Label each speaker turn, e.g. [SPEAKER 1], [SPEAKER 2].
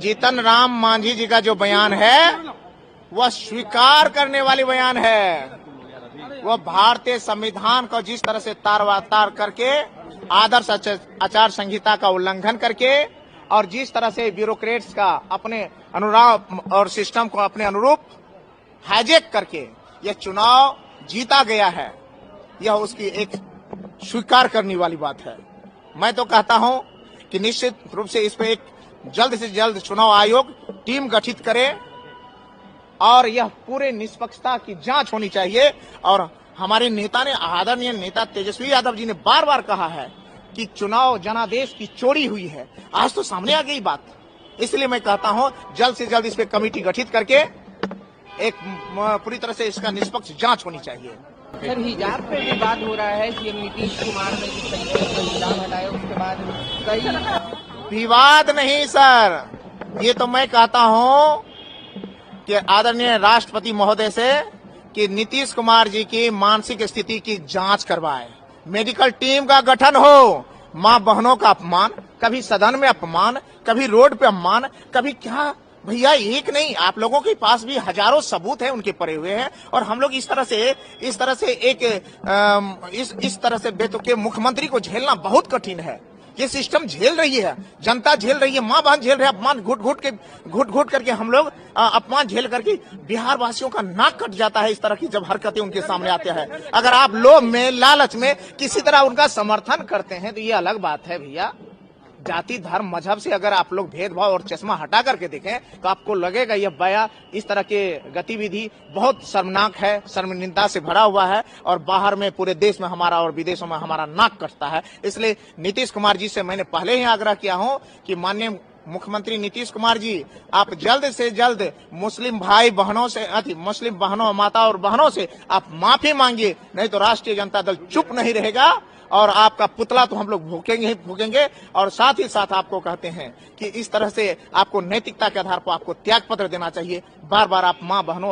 [SPEAKER 1] जीतन राम मांझी जी का जो बयान है वह स्वीकार करने वाली बयान है। वह भारतीय संविधान को जिस तरह से तार करके आदर्श आचार संहिता का उल्लंघन करके और जिस तरह से ब्यूरोक्रेट्स का अपने अनुराग और सिस्टम को अपने अनुरूप हाईजैक करके यह चुनाव जीता गया है, यह उसकी एक स्वीकार करने वाली बात है। मैं तो कहता हूं कि निश्चित रूप से इस पे एक जल्द से जल्द चुनाव आयोग टीम गठित करे और यह पूरे निष्पक्षता की जांच होनी चाहिए। और हमारे नेता ने, आदरणीय नेता तेजस्वी यादव जी ने बार बार कहा है कि चुनाव जनादेश की चोरी हुई है। आज तो सामने आ गई बात, इसलिए मैं कहता हूं जल्द से जल्द इस पे कमेटी गठित करके एक पूरी तरह से इसका निष्पक्ष जांच होनी चाहिए।
[SPEAKER 2] सर, हिजाब पे विवाद हो रहा है कि नीतीश कुमार ने जिस तरीके से हिजाब हटाया उसके बाद कई
[SPEAKER 1] विवाद नहीं सर, ये तो मैं कहता हूं कि आदरणीय राष्ट्रपति महोदय से कि नीतीश कुमार जी की मानसिक स्थिति की जांच करवाए, मेडिकल टीम का गठन हो। मां बहनों का अपमान, कभी सदन में अपमान, कभी रोड पे अपमान, कभी क्या भैया, एक नहीं, आप लोगों के पास भी हजारों सबूत हैं उनके पड़े हुए हैं। और हम लोग इस तरह से बेतुके मुख्यमंत्री को झेलना बहुत कठिन है। ये सिस्टम झेल रही है, जनता झेल रही है, मां बहन झेल रहे हैं, अपमान घुट घुट करके हम लोग अपमान झेल करके बिहार वासियों का नाक कट जाता है इस तरह की जब हरकतें उनके सामने आती है। अगर आप लोभ में, लालच में किसी तरह उनका समर्थन करते हैं तो ये अलग बात है भैया। जाति, धर्म, मजहब से अगर आप लोग भेदभाव और चश्मा हटा करके देखें तो आपको लगेगा यह बया इस तरह के गतिविधि बहुत शर्मनाक है, शर्मनिंदा से भरा हुआ है और बाहर में पूरे देश में हमारा और विदेशों में हमारा नाक कटता है। इसलिए नीतीश कुमार जी से मैंने पहले ही आग्रह किया हूं कि माननीय मुख्यमंत्री नीतीश कुमार जी, आप जल्द से जल्द मुस्लिम भाई बहनों से, मुस्लिम बहनों, माता और बहनों से आप माफी मांगिए, नहीं तो राष्ट्रीय जनता दल चुप नहीं रहेगा और आपका पुतला तो हम लोग भूकेंगे ही भूकेंगे। और साथ ही साथ आपको कहते हैं कि इस तरह से आपको नैतिकता के आधार पर आपको त्याग पत्र देना चाहिए। बार बार आप मां बहनों